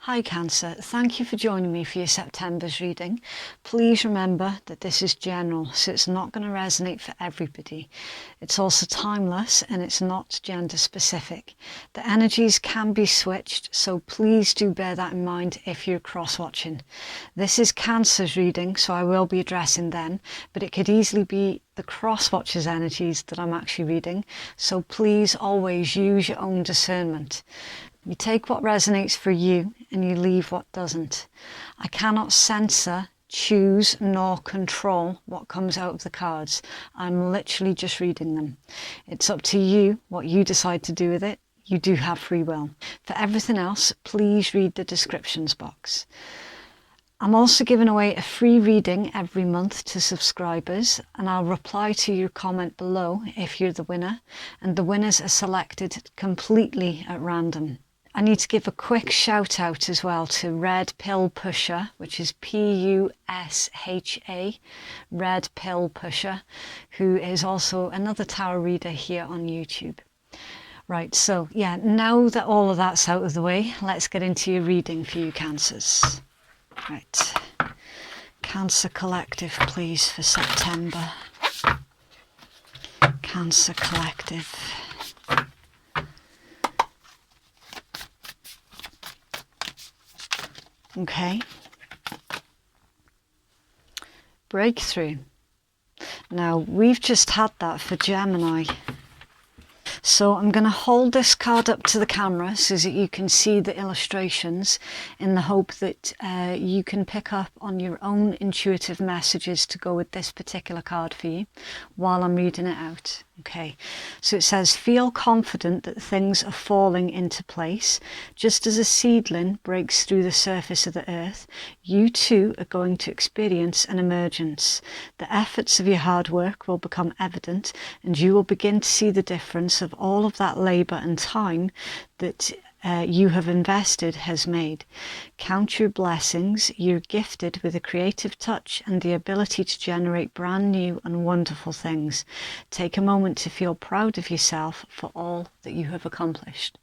Hi Cancer, thank you for joining me for your September's reading. Please remember that this is general, so it's not going to resonate for everybody. It's also timeless and it's not gender specific. The energies can be switched, so please do bear that in mind if you're cross-watching. This is Cancer's reading, so I will be addressing them, but it could easily be the cross-watchers energies that I'm actually reading, so please always use your own discernment. You take what resonates for you and you leave what doesn't. I cannot censor, choose, nor control what comes out of the cards. I'm literally just reading them. It's up to you what you decide to do with it. You do have free will. For everything else, please read the descriptions box. I'm also giving away a free reading every month to subscribers, and I'll reply to your comment below if you're the winner, and the winners are selected completely at random. I need to give a quick shout out as well to Red Pill Pusher, which is Pusha, Red Pill Pusher, who is also another tarot reader here on YouTube. Right, so yeah, now that all of that's out of the way, let's get into your reading for you Cancers. Right, Cancer Collective please for September. Cancer Collective. Okay. Breakthrough. Now, we've just had that for Gemini. So I'm going to hold this card up to the camera so that you can see the illustrations in the hope that you can pick up on your own intuitive messages to go with this particular card for you while I'm reading it out. Okay, so it says, feel confident that things are falling into place. Just as a seedling breaks through the surface of the earth, you too are going to experience an emergence. The efforts of your hard work will become evident, and you will begin to see the difference of all of that labour and time that you have invested has made. Count your blessings. You're gifted with a creative touch and the ability to generate brand new and wonderful things. Take a moment to feel proud of yourself for all that you have accomplished.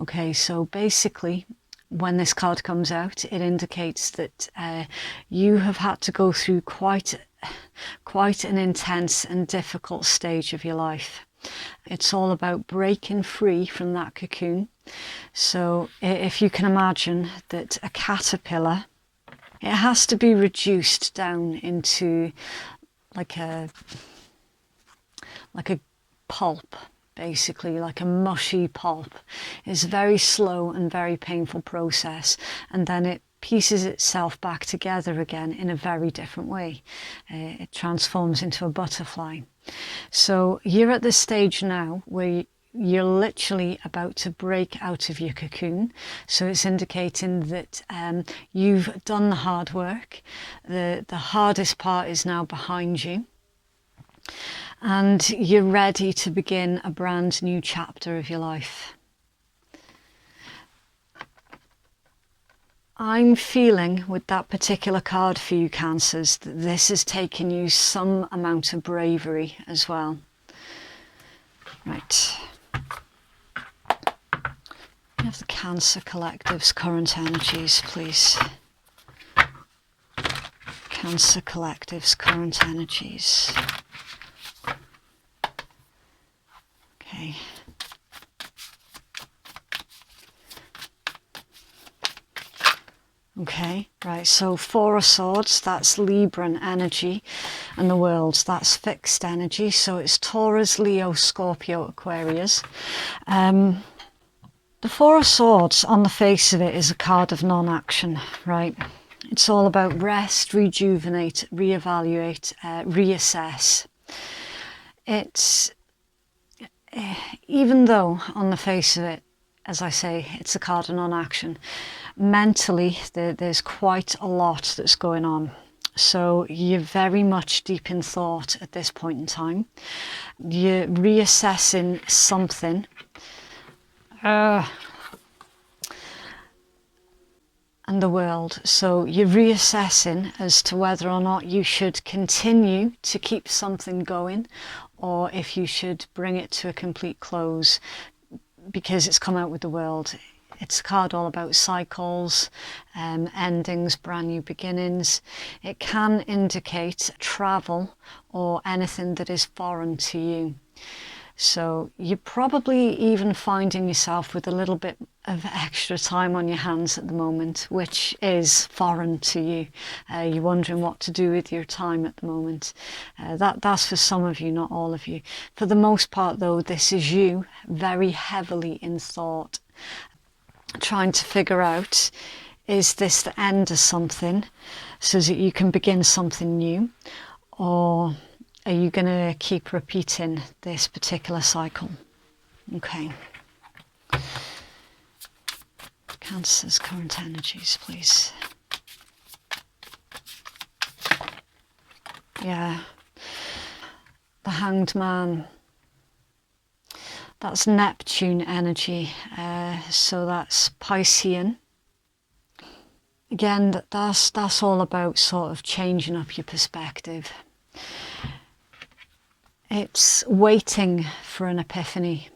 Okay, so basically when this card comes out, it indicates that you have had to go through quite an intense and difficult stage of your life. It's all about breaking free from that cocoon. So if you can imagine that a caterpillar, it has to be reduced down into like a pulp, basically like a mushy pulp. It's a very slow and very painful process, and then it pieces itself back together again in a very different way. It transforms into a butterfly. So you're at this stage now where you're literally about to break out of your cocoon. So it's indicating that you've done the hard work. The hardest part is now behind you, and you're ready to begin a brand new chapter of your life. I'm feeling with that particular card for you Cancers that this has taken you some amount of bravery as well. Right. We have the Cancer Collective's current energies, please. Cancer Collective's current energies. Okay. Okay, right, so Four of Swords, that's Libran energy, and the World, that's fixed energy, so it's Taurus, Leo, Scorpio, Aquarius. The Four of Swords, on the face of it, is a card of non-action, right? It's all about rest, rejuvenate, reevaluate, reassess. It's, even though on the face of it, as I say, it's a card of non-action, mentally there's quite a lot that's going on. So you're very much deep in thought at this point in time. You're reassessing something. And the World. So you're reassessing as to whether or not you should continue to keep something going, or if you should bring it to a complete close, because it's come out with the World. it's a card all about cycles, endings, brand new beginnings. It can indicate travel or anything that is foreign to you. So you're probably even finding yourself with a little bit of extra time on your hands at the moment, which is foreign to you. You're wondering what to do with your time at the moment. That's for some of you, not all of you. For the most part, though, this is you very heavily in thought, trying to figure out, is this the end of something so that you can begin something new, or are you going to keep repeating this particular cycle? Okay. Cancer's current energies, please. Yeah. The Hanged Man. That's Neptune energy. So that's Piscean. Again, that's all about sort of changing up your perspective. It's waiting for an epiphany.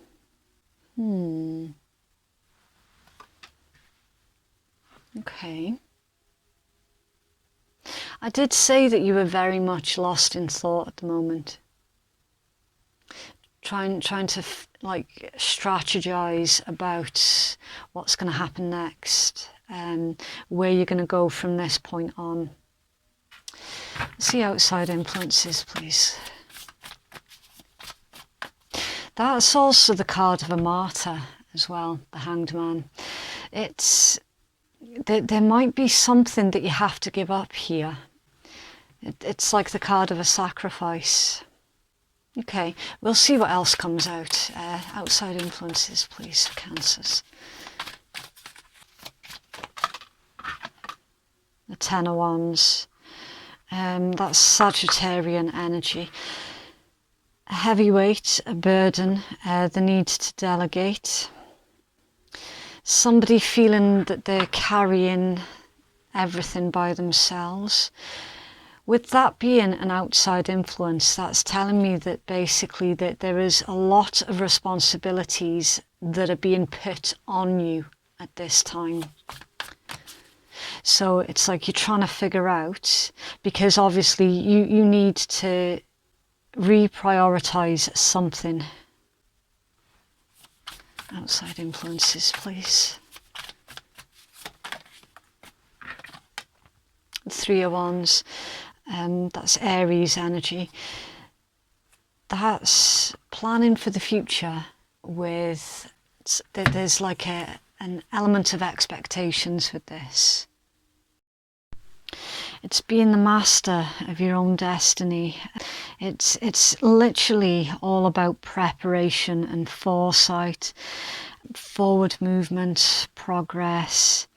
Okay. I did say that you were very much lost in thought at the moment. Trying to like strategize about what's going to happen next, where you're going to go from this point on. See outside influences, please. That's also the card of a martyr as well, the Hanged Man. There might be something that you have to give up here. It's like the card of a sacrifice. Okay, we'll see what else comes out. Outside influences, please, Cancers. The Ten of Wands. That's Sagittarian energy. A heavy weight, a burden, the need to delegate. Somebody feeling that they're carrying everything by themselves. With that being an outside influence, that's telling me that basically that there is a lot of responsibilities that are being put on you at this time. So it's like you're trying to figure out, because obviously you need to reprioritize something. Outside influences, please. Three of Wands. That's Aries energy. That's planning for the future with, there's like an element of expectations with this. It's being the master of your own destiny. It's literally all about preparation and foresight, forward movement, progress.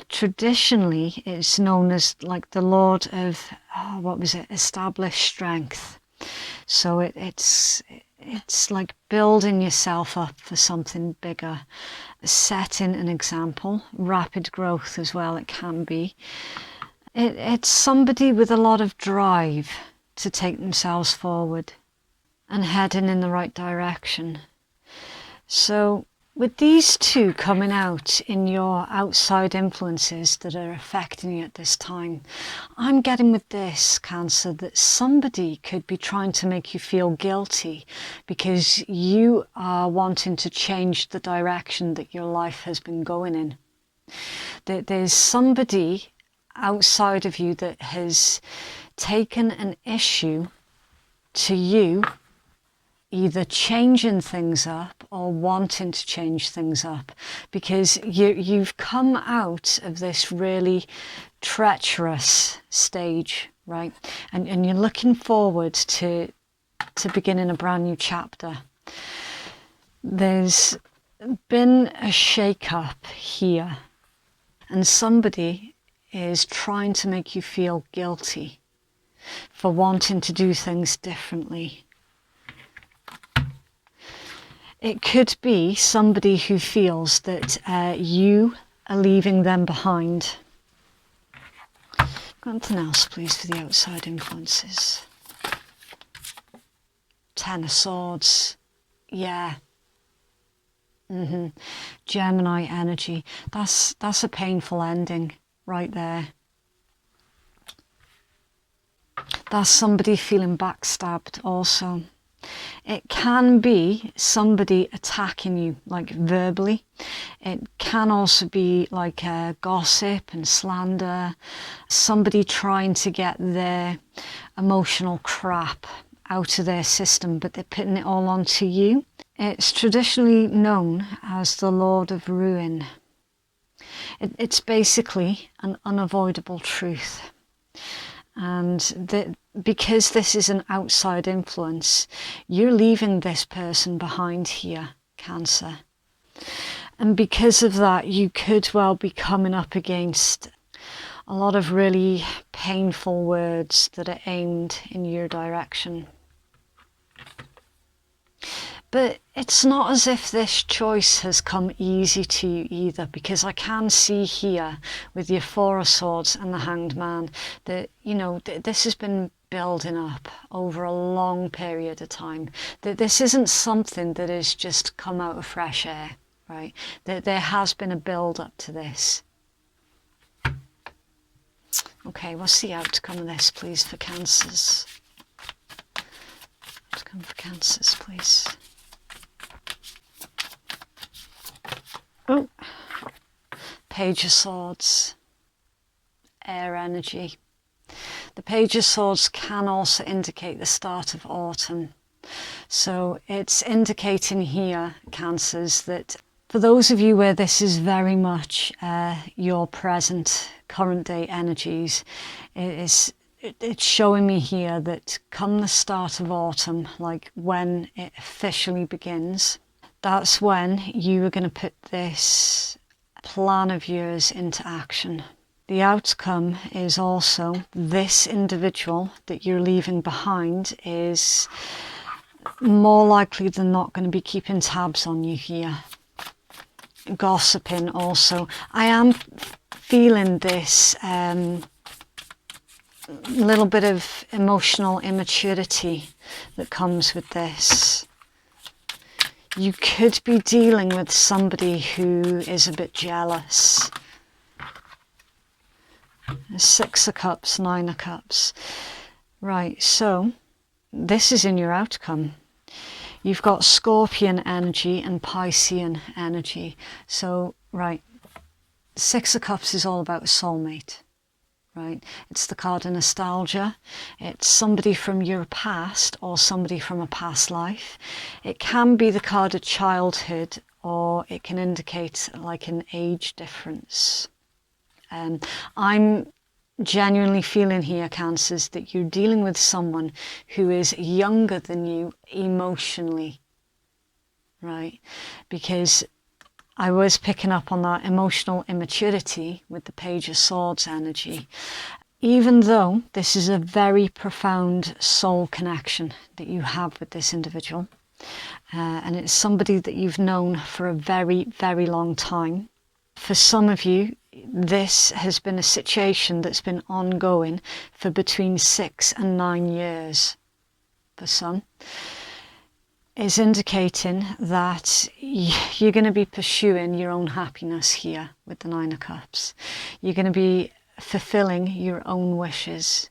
Traditionally, it's known as like the Lord of, established strength. So it's like building yourself up for something bigger, setting an example, rapid growth as well it can be. It's somebody with a lot of drive to take themselves forward and heading in the right direction. So with these two coming out in your outside influences that are affecting you at this time, I'm getting with this, Cancer, that somebody could be trying to make you feel guilty because you are wanting to change the direction that your life has been going in. There's somebody outside of you that has taken an issue to you, either changing things up or wanting to change things up, because you've come out of this really treacherous stage, right? And you're looking forward to beginning a brand new chapter. There's been a shake-up here, and somebody is trying to make you feel guilty for wanting to do things differently. It could be somebody who feels that you are leaving them behind. Anything else, please, for the outside influences? Ten of Swords. Yeah. Gemini energy. That's a painful ending right there. That's somebody feeling backstabbed also. It can be somebody attacking you, like verbally. It can also be like gossip and slander, somebody trying to get their emotional crap out of their system, but they're putting it all onto you. It's traditionally known as the Lord of Ruin. It's basically an unavoidable truth. And because this is an outside influence, you're leaving this person behind here, Cancer. And because of that, you could well be coming up against a lot of really painful words that are aimed in your direction. But it's not as if this choice has come easy to you either, because I can see here with your Four of Swords and the Hanged Man that, you know, this has been building up over a long period of time. That this isn't something that has just come out of fresh air, right? That there has been a build up to this. Okay, what's the outcome of this, please, for Cancers? Outcome for Cancers, please. Oh, Page of Swords, air energy. The Page of Swords can also indicate the start of autumn. So it's indicating here, Cancers, that for those of you where this is very much your present, current day energies, it's showing me here that come the start of autumn, like when it officially begins, that's when you are going to put this plan of yours into action. The outcome is also this individual that you're leaving behind is more likely than not going to be keeping tabs on you here. Gossiping also. I am feeling this little bit of emotional immaturity that comes with this. You could be dealing with somebody who is a bit jealous. Six of Cups, Nine of Cups. Right, so this is in your outcome. You've got Scorpion energy and Piscean energy. So, right, Six of Cups is all about a soulmate. Right, it's the card of nostalgia. It's somebody from your past or somebody from a past life. It can be the card of childhood, or it can indicate like an age difference. I'm genuinely feeling here, Cancers, that you're dealing with someone who is younger than you emotionally, right? Because I was picking up on that emotional immaturity with the Page of Swords energy. Even though this is a very profound soul connection that you have with this individual, and it's somebody that you've known for a very, very long time. For some of you, this has been a situation that's been ongoing for between 6 and 9 years. For some, is indicating that you're going to be pursuing your own happiness here with the Nine of Cups. You're going to be fulfilling your own wishes,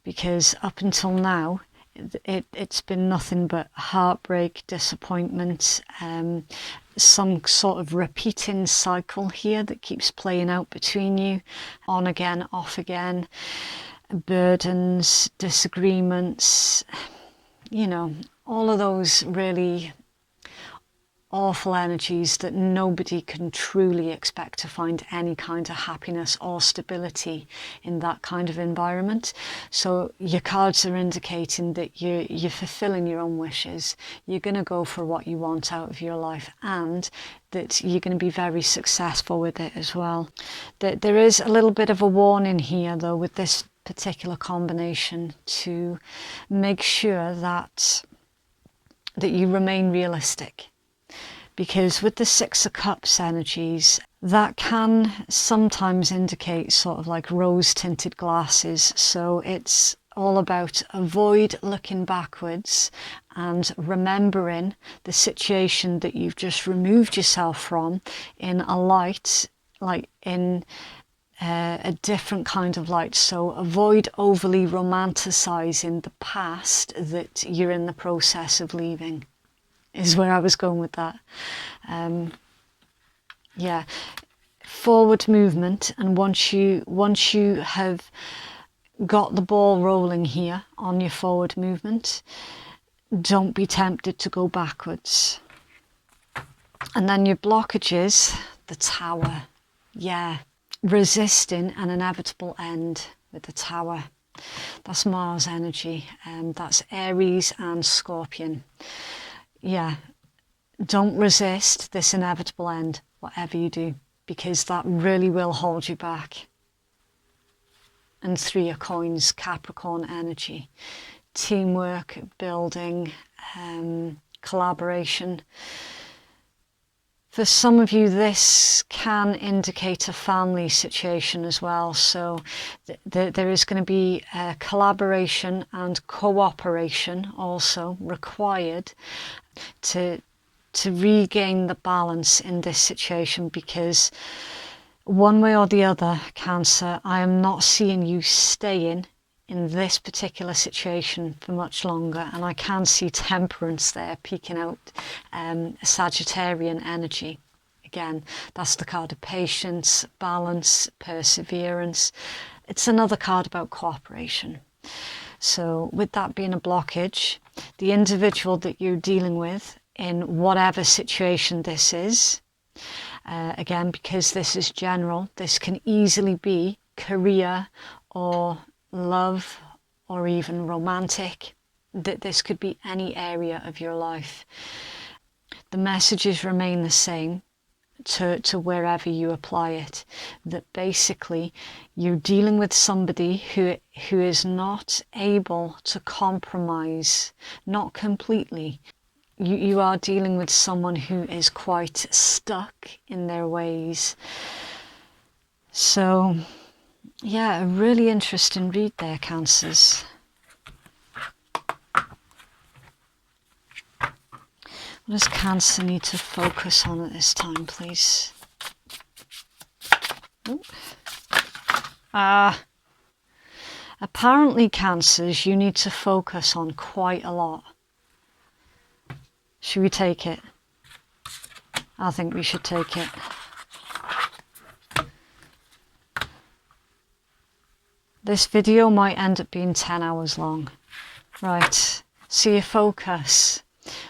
because up until now it's been nothing but heartbreak, disappointment, some sort of repeating cycle here that keeps playing out between you, on again, off again, burdens, disagreements, you know, all of those really awful energies that nobody can truly expect to find any kind of happiness or stability in that kind of environment. So your cards are indicating that you're fulfilling your own wishes. You're going to go for what you want out of your life, and that you're going to be very successful with it as well. There is a little bit of a warning here though with this particular combination, to make sure that you remain realistic. Because with the Six of Cups energies, that can sometimes indicate sort of like rose-tinted glasses. So it's all about avoid looking backwards and remembering the situation that you've just removed yourself from in a light, like in a different kind of light. So avoid overly romanticizing the past that you're in the process of leaving, is where I was going with that. Yeah, forward movement, and once you have got the ball rolling here on your forward movement, don't be tempted to go backwards. And then your blockages, the Tower. Yeah, resisting an inevitable end with the Tower. That's Mars energy, and that's Aries and Scorpion. Yeah, don't resist this inevitable end, whatever you do, because that really will hold you back. And Three of Coins, Capricorn energy. Teamwork, building, collaboration. For some of you, this can indicate a family situation as well. So there is going to be collaboration and cooperation also required to regain the balance in this situation, because one way or the other, Cancer, I am not seeing you staying in this particular situation for much longer, and I can see Temperance there peeking out, Sagittarian energy. Again, that's the card of patience, balance, perseverance. It's another card about cooperation. So with that being a blockage, the individual that you're dealing with in whatever situation this is, again, because this is general, this can easily be career or love or even romantic. That this could be any area of your life. The messages remain the same to wherever you apply it, that basically you're dealing with somebody who is not able to compromise, not completely. You are dealing with someone who is quite stuck in their ways. So yeah, a really interesting read there, Cancers. What does Cancer need to focus on at this time, please? Apparently, Cancers, you need to focus on quite a lot. Should we take it? I think we should take it. This video might end up being 10 hours long. Right, so your focus.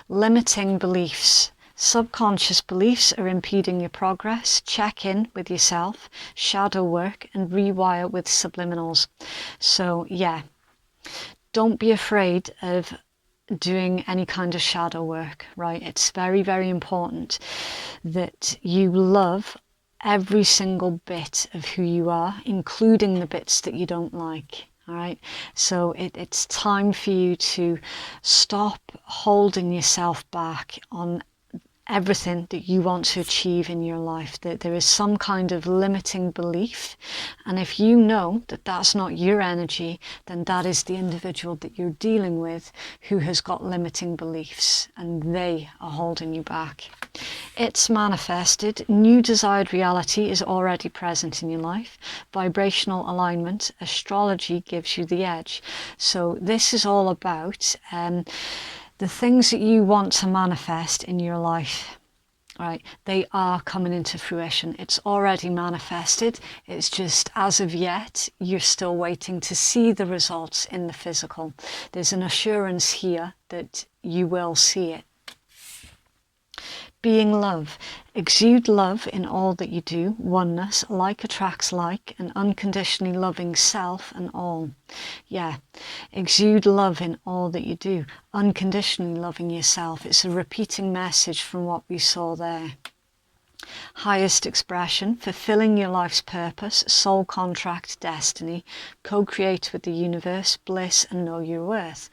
Limiting beliefs. Subconscious beliefs are impeding your progress. Check in with yourself, shadow work, and rewire with subliminals. So yeah, don't be afraid of doing any kind of shadow work, right? It's very, very important that you love every single bit of who you are, including the bits that you don't like. All right, so it's time for you to stop holding yourself back on everything that you want to achieve in your life. That there is some kind of limiting belief, and if you know that that's not your energy, then that is the individual that you're dealing with who has got limiting beliefs, and they are holding you back. It's manifested. New desired reality is already present in your life. Vibrational alignment, astrology gives you the edge. So this is all about the things that you want to manifest in your life, right? They are coming into fruition. It's already manifested. It's just, as of yet, you're still waiting to see the results in the physical. There's an assurance here that you will see it. Being love. Exude love in all that you do. Oneness. Like attracts like. An unconditionally loving self and all. Yeah. Exude love in all that you do. Unconditionally loving yourself. It's a repeating message from what we saw there. Highest expression, fulfilling your life's purpose, soul contract, destiny, co-create with the universe, bliss, and know your worth.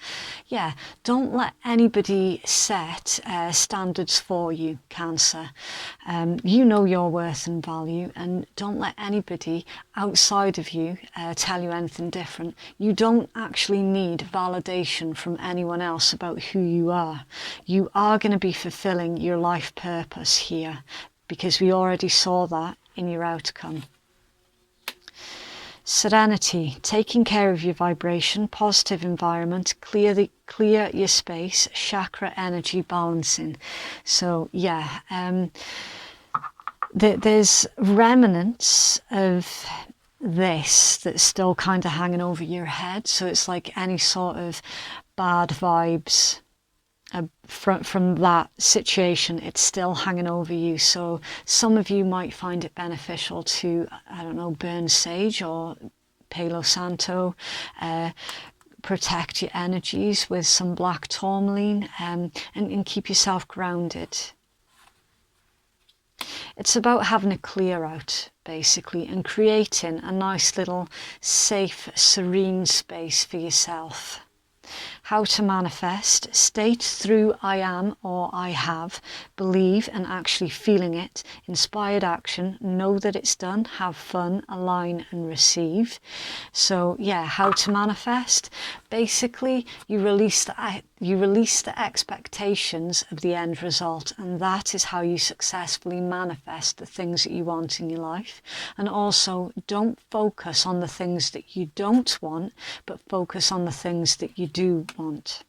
Yeah, don't let anybody set standards for you, Cancer. You know your worth and value, and don't let anybody outside of you tell you anything different. You don't actually need validation from anyone else about who you are. You are going to be fulfilling your life purpose here, because we already saw that in your outcome. Serenity, taking care of your vibration, positive environment, clear your space, chakra energy balancing. So yeah, there's remnants of this that's still kind of hanging over your head. So it's like any sort of bad vibes from that situation, it's still hanging over you. So some of you might find it beneficial to, I don't know, burn sage or Palo Santo, protect your energies with some black tourmaline, and keep yourself grounded. It's about having a clear out, basically, and creating a nice little safe, serene space for yourself. How to manifest, state through I am or I have, believe and actually feeling it, inspired action, know that it's done, have fun, align and receive. So yeah, how to manifest, basically you release the expectations of the end result, and that is how you successfully manifest the things that you want in your life. And also, don't focus on the things that you don't want, but focus on the things that you do want.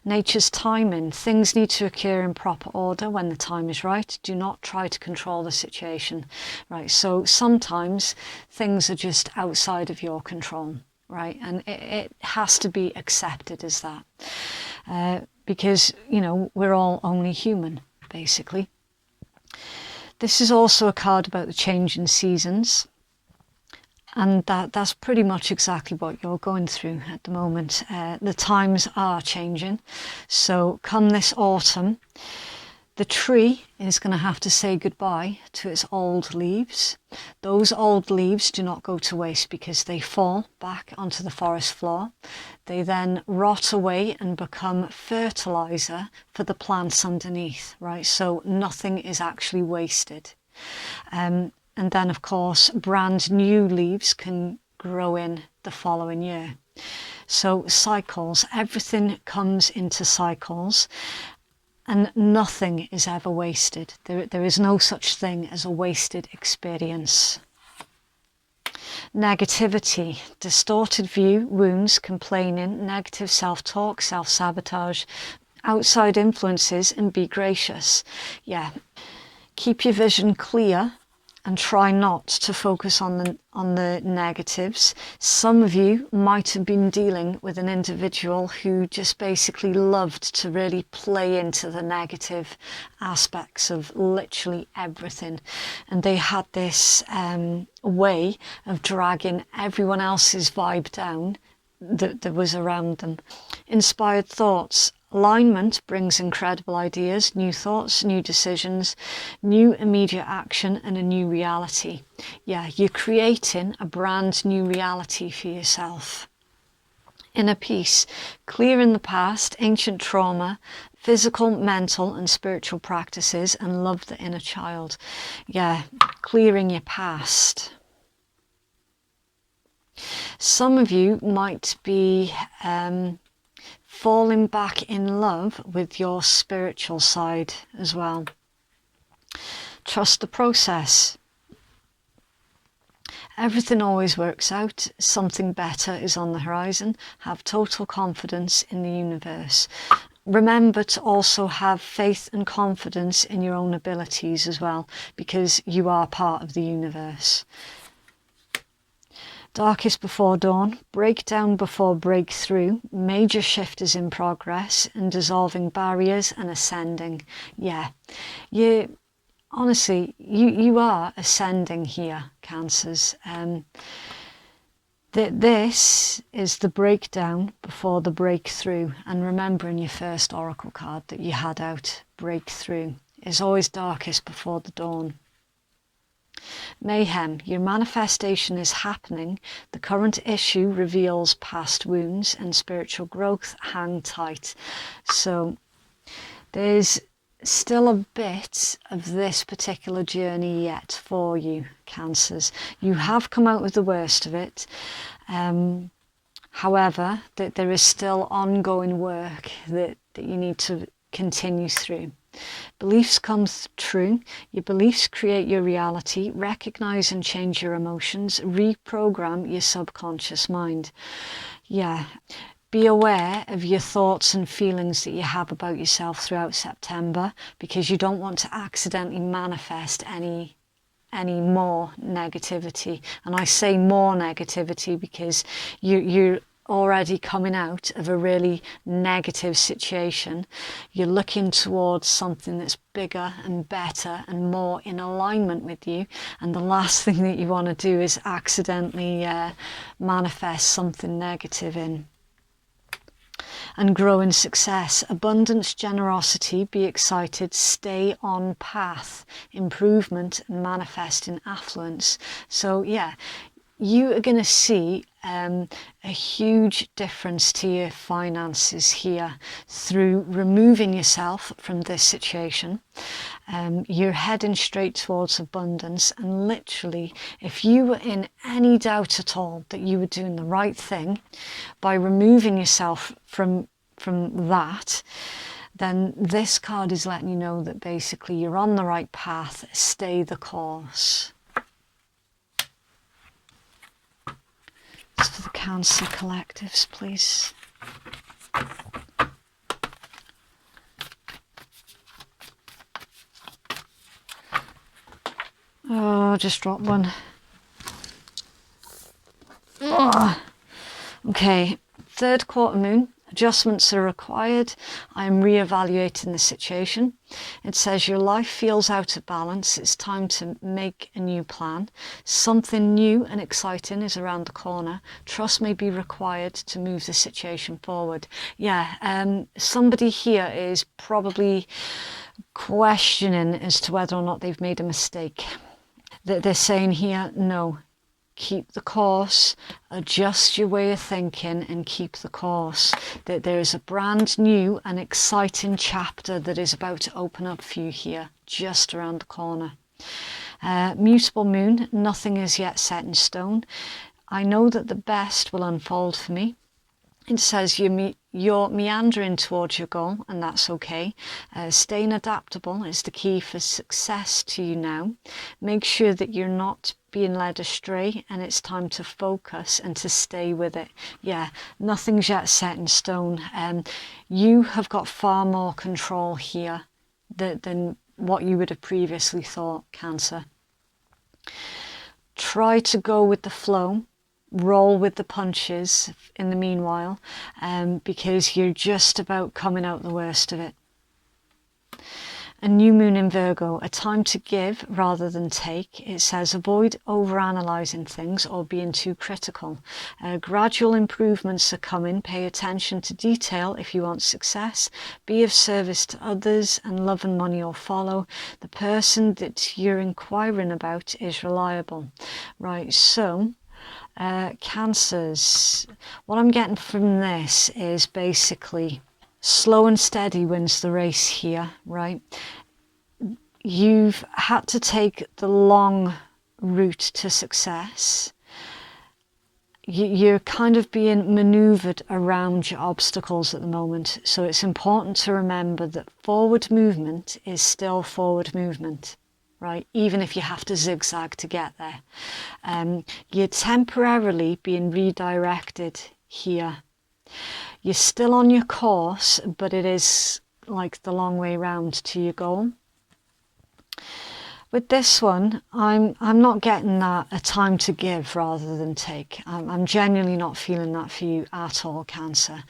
Nature's timing, things need to occur in proper order when the time is right. Do not try to control the situation, right? So sometimes things are just outside of your control, right? And it has to be accepted as that, because, you know, we're all only human, basically. This is also a card about the change in seasons. And that's pretty much exactly what you're going through at the moment. The times are changing. So come this autumn, the tree is going to have to say goodbye to its old leaves. Those old leaves do not go to waste because they fall back onto the forest floor. They then rot away and become fertilizer for the plants underneath, right? So nothing is actually wasted. And then, of course, brand new leaves can grow in the following year. So cycles, everything comes into cycles, and nothing is ever wasted. There is no such thing as a wasted experience. Negativity, distorted view, wounds, complaining, negative self-talk, self-sabotage, outside influences, and be gracious. Yeah, keep your vision clear and try not to focus on the negatives. Some of you might have been dealing with an individual who just basically loved to really play into the negative aspects of literally everything. And they had this way of dragging everyone else's vibe down that was around them. Inspired thoughts. Alignment brings incredible ideas, new thoughts, new decisions, new immediate action, and a new reality. Yeah, you're creating a brand new reality for yourself. Inner peace, clearing the past, ancient trauma, physical, mental, and spiritual practices, and love the inner child. Yeah, clearing your past. Some of you might be falling back in love with your spiritual side as well. Trust the process. Everything always works out. Something better is on the horizon. Have total confidence in the universe. Remember to also have faith and confidence in your own abilities as well, because you are part of the universe. Darkest before dawn, breakdown before breakthrough, major shift is in progress, and dissolving barriers and ascending. Yeah, honestly, you are ascending here, Cancers. This is the breakdown before the breakthrough, and remembering your first oracle card that you had out, breakthrough. is always darkest before the dawn. Mayhem, your manifestation is happening. The current issue reveals past wounds, and spiritual growth. Hang tight. So there's still a bit of this particular journey yet for you, Cancers. You have come out with the worst of it. However, that there is still ongoing work that you need to continue through. Beliefs come true. Your beliefs create your reality. Recognize and change your emotions. Reprogram your subconscious mind. Yeah. Be aware of your thoughts and feelings that you have about yourself throughout September, because you don't want to accidentally manifest any more negativity. And I say more negativity because you're already coming out of a really negative situation. You're looking towards something that's bigger and better and more in alignment with you, and the last thing that you want to do is accidentally manifest something negative in. And grow in success. Abundance, generosity, be excited, stay on path, improvement, and manifest in affluence. So yeah, you are going to see a huge difference to your finances here through removing yourself from this situation. You're heading straight towards abundance, and literally, if you were in any doubt at all that you were doing the right thing by removing yourself from that, then this card is letting you know that basically you're on the right path. Stay the course. For the Cancer collectives, please. Oh, just dropped one. Oh. Okay, third quarter moon. Adjustments are required. I am re-evaluating the situation. It says your life feels out of balance. It's time to make a new plan. Something new and exciting is around the corner. Trust may be required to move the situation forward. Yeah, somebody here is probably questioning as to whether or not they've made a mistake. They're saying here, no. Keep the course, adjust your way of thinking and keep the course. That there is a brand new and exciting chapter that is about to open up for you here, just around the corner. Mutable moon, nothing is yet set in stone. I know that the best will unfold for me. It says you're meandering towards your goal, and that's okay. Staying adaptable is the key for success to you now. Make sure that you're not being led astray, and it's time to focus and to stay with it. Yeah, nothing's yet set in stone. You have got far more control here than what you would have previously thought, Cancer. Try to go with the flow. Roll with the punches in the meanwhile, because you're just about coming out the worst of it. A new moon in Virgo, a time to give rather than take. It says avoid overanalyzing things or being too critical. Gradual improvements are coming. Pay attention to detail if you want success. Be of service to others, and love and money will follow. The person that you're inquiring about is reliable. Right, so Cancers, what I'm getting from this is basically slow and steady wins the race here, right? You've had to take the long route to success. You're kind of being maneuvered around your obstacles at the moment, so it's important to remember that forward movement is still forward movement. Right, even if you have to zigzag to get there. You're temporarily being redirected here. You're still on your course, but it is like the long way round to your goal. With this one, I'm not getting that a time to give rather than take. I'm genuinely not feeling that for you at all, Cancer.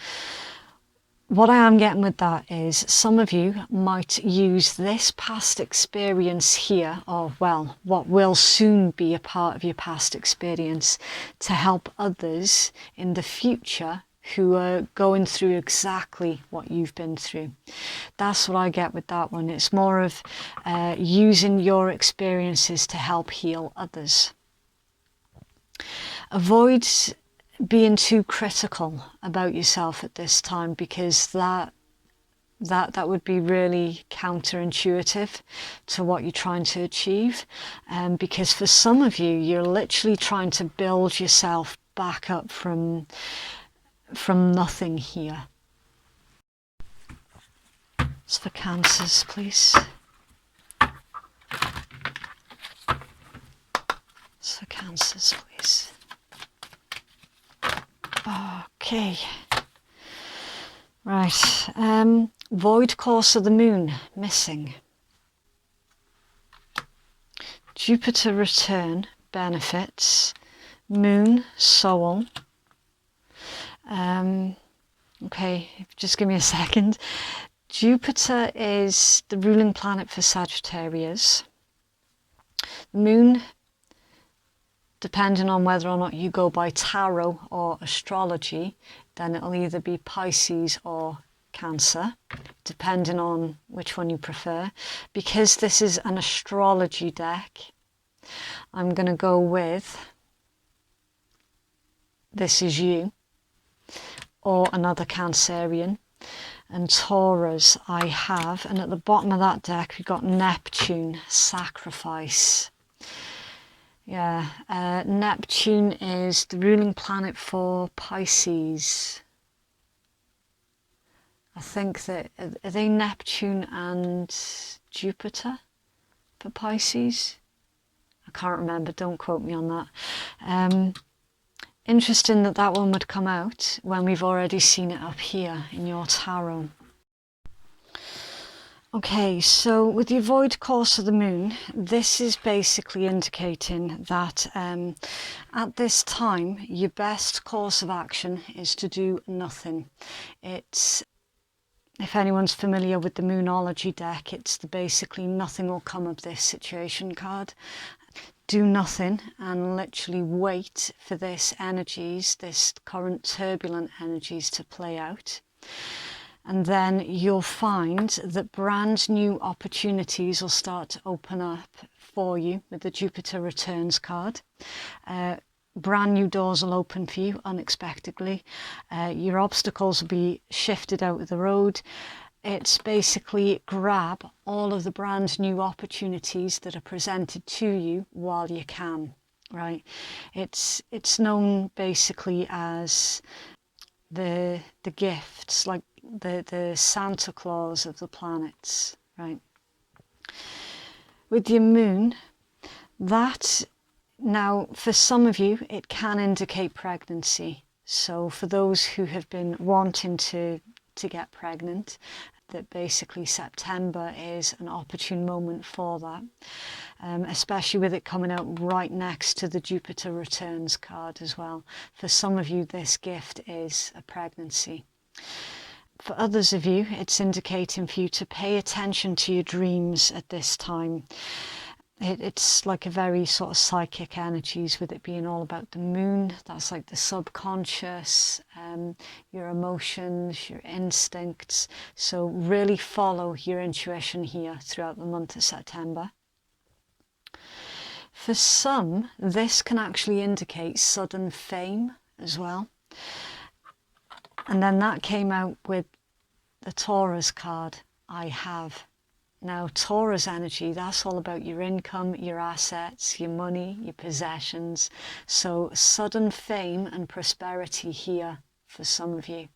What I am getting with that is some of you might use this past experience here, or well, what will soon be a part of your past experience, to help others in the future who are going through exactly what you've been through. That's what I get with that one. It's more of using your experiences to help heal others. Avoid being too critical about yourself at this time, because that would be really counterintuitive to what you're trying to achieve. Because for some of you, you're literally trying to build yourself back up from nothing here. It's for Cancers, please. It's for Cancers, please. Okay. Right. Void course of the moon, missing. Jupiter return, benefits. Moon, soul. Okay, just give me a second. Jupiter is the ruling planet for Sagittarius. The moon, depending on whether or not you go by tarot or astrology, then it'll either be Pisces or Cancer, depending on which one you prefer. Because this is an astrology deck, I'm going to go with This Is You or another Cancerian. And Taurus I have, and at the bottom of that deck we've got Neptune, Sacrifice. Yeah, Neptune is the ruling planet for Pisces. I think that, are they Neptune and Jupiter for Pisces? I can't remember, don't quote me on that. Interesting that that one would come out when we've already seen it up here in your tarot. Okay, so with the void course of the moon, this is basically indicating that at this time, your best course of action is to do nothing. It's, if anyone's familiar with the Moonology deck, it's the basically nothing will come of this situation card. Do nothing and literally wait for this current turbulent energies to play out. And then you'll find that brand new opportunities will start to open up for you with the Jupiter Returns card. Brand new doors will open for you unexpectedly. Your obstacles will be shifted out of the road. It's basically grab all of the brand new opportunities that are presented to you while you can, right? It's known basically as the gifts, like the Santa Claus of the planets, right? With your moon, that now for some of you it can indicate pregnancy. So for those who have been wanting to get pregnant, that basically September is an opportune moment for that, especially with it coming out right next to the Jupiter Returns card as well. For some of you, this gift is a pregnancy. For others of you, it's indicating for you to pay attention to your dreams at this time. It's like a very sort of psychic energies, with it being all about the moon. That's like the subconscious, your emotions, your instincts. So really follow your intuition here throughout the month of September. For some, this can actually indicate sudden fame as well. And then that came out with the Taurus card I have. Now, Taurus energy, that's all about your income, your assets, your money, your possessions. So sudden fame and prosperity here for some of you.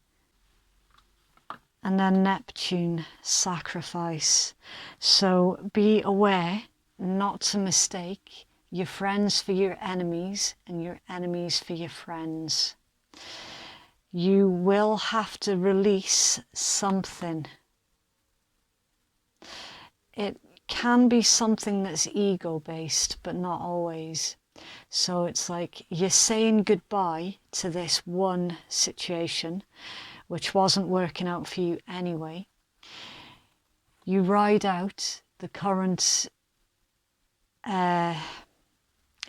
And then Neptune, sacrifice. So be aware not to mistake your friends for your enemies and your enemies for your friends. You will have to release something. It can be something that's ego-based, but not always. So it's like you're saying goodbye to this one situation, which wasn't working out for you anyway. You ride out the current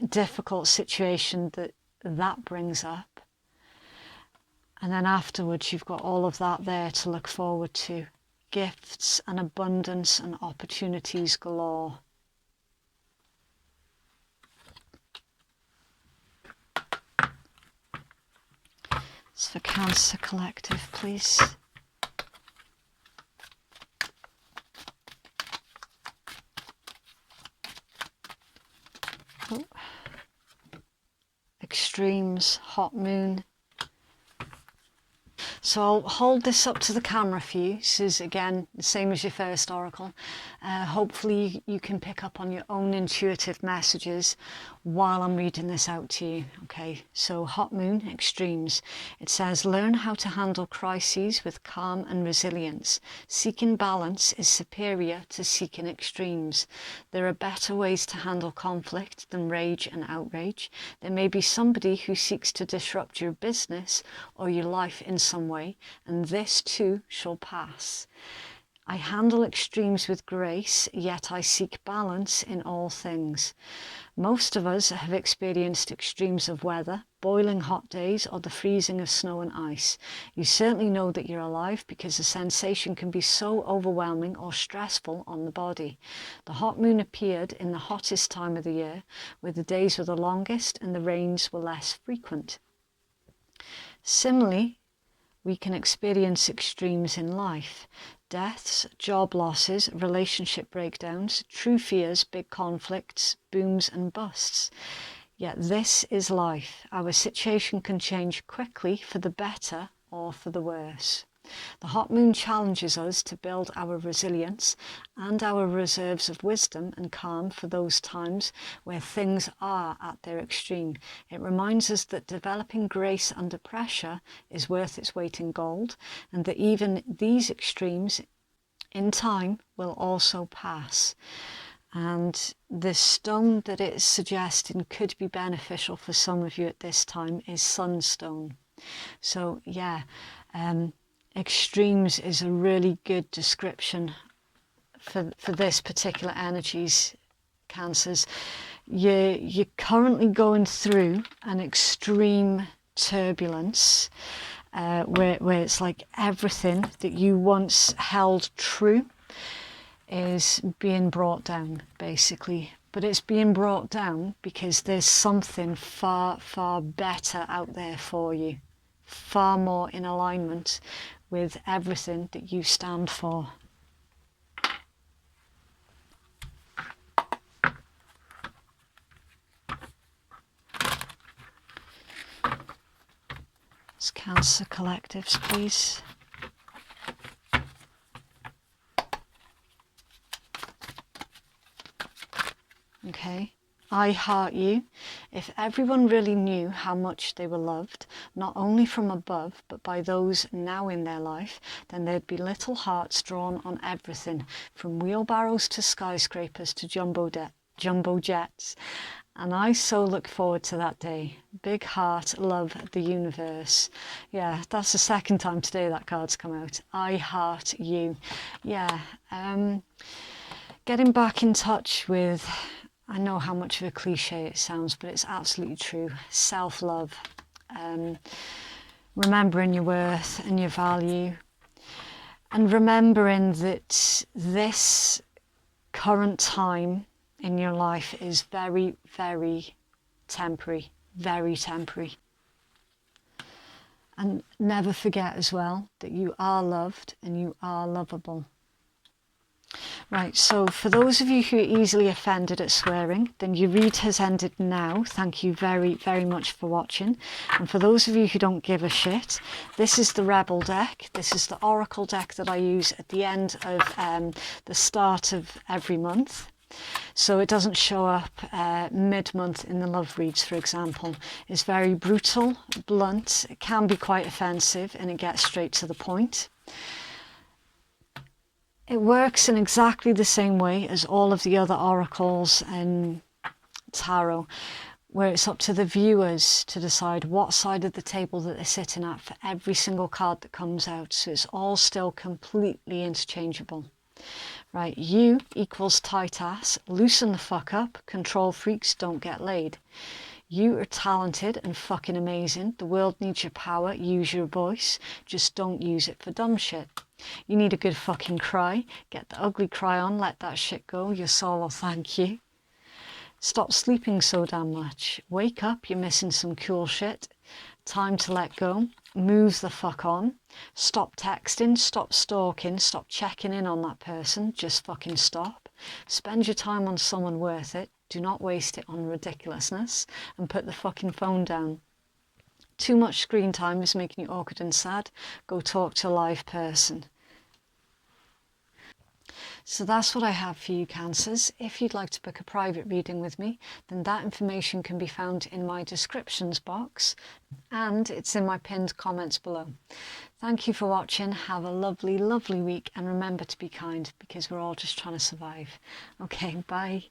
difficult situation that brings up, And then afterwards, you've got all of that there to look forward to. Gifts and abundance and opportunities galore. It's for Cancer Collective, please. Oh. Extremes, hot moon. So I'll hold this up to the camera for you. This is, again, the same as your first oracle. Hopefully you can pick up on your own intuitive messages while I'm reading this out to you. Okay, so hot moon, extremes. It says, learn how to handle crises with calm and resilience. Seeking balance is superior to seeking extremes. There are better ways to handle conflict than rage and outrage. There may be somebody who seeks to disrupt your business or your life in some way, and this too shall pass. I handle extremes with grace, yet I seek balance in all things. Most of us have experienced extremes of weather, boiling hot days, or the freezing of snow and ice. You certainly know that you're alive because the sensation can be so overwhelming or stressful on the body. The hot moon appeared in the hottest time of the year, where the days were the longest and the rains were less frequent. Similarly, we can experience extremes in life. Deaths, job losses, relationship breakdowns, true fears, big conflicts, booms and busts. Yet this is life. Our situation can change quickly for the better or for the worse. The hot moon challenges us to build our resilience and our reserves of wisdom and calm for those times where things are at their extreme. It reminds us that developing grace under pressure is worth its weight in gold, and that even these extremes in time will also pass. And the stone that it is suggesting could be beneficial for some of you at this time is sunstone. So yeah, extremes is a really good description for this particular energies, Cancers. You're currently going through an extreme turbulence where it's like everything that you once held true is being brought down, basically. But it's being brought down because there's something far, far better out there for you, far more in alignment with everything that you stand for. It's Cancer Collectives, please. Okay. I heart you. If everyone really knew how much they were loved, not only from above, but by those now in their life, then there'd be little hearts drawn on everything, from wheelbarrows to skyscrapers to jumbo jets. And I so look forward to that day. Big heart, love, the universe. Yeah, that's the second time today that card's come out. I heart you. Yeah, getting back in touch with, I know how much of a cliche it sounds, but it's absolutely true. Self-love, remembering your worth and your value, and remembering that this current time in your life is very, very temporary, very temporary. And never forget as well that you are loved and you are lovable. Right, so for those of you who are easily offended at swearing, then your read has ended now. Thank you very, very much for watching. And for those of you who don't give a shit, this is the Rebel deck. This is the Oracle deck that I use at the end of the start of every month. So it doesn't show up mid-month in the love reads, for example. It's very brutal, blunt, it can be quite offensive, and it gets straight to the point. It works in exactly the same way as all of the other oracles and tarot, where it's up to the viewers to decide what side of the table that they're sitting at for every single card that comes out. So it's all still completely interchangeable. Right, you equals tight ass, loosen the fuck up, control freaks don't get laid. You are talented and fucking amazing. The world needs your power. Use your voice. Just don't use it for dumb shit. You need a good fucking cry. Get the ugly cry on. Let that shit go. Your soul will thank you. Stop sleeping so damn much. Wake up. You're missing some cool shit. Time to let go. Move the fuck on. Stop texting. Stop stalking. Stop checking in on that person. Just fucking stop. Spend your time on someone worth it. Do not waste it on ridiculousness. And put the fucking phone down. Too much screen time is making you awkward and sad. Go talk to a live person. So that's what I have for you, Cancers. If you'd like to book a private reading with me, then that information can be found in my descriptions box, and it's in my pinned comments below. Thank you for watching. Have a lovely, lovely week, and remember to be kind, because we're all just trying to survive. Okay, bye.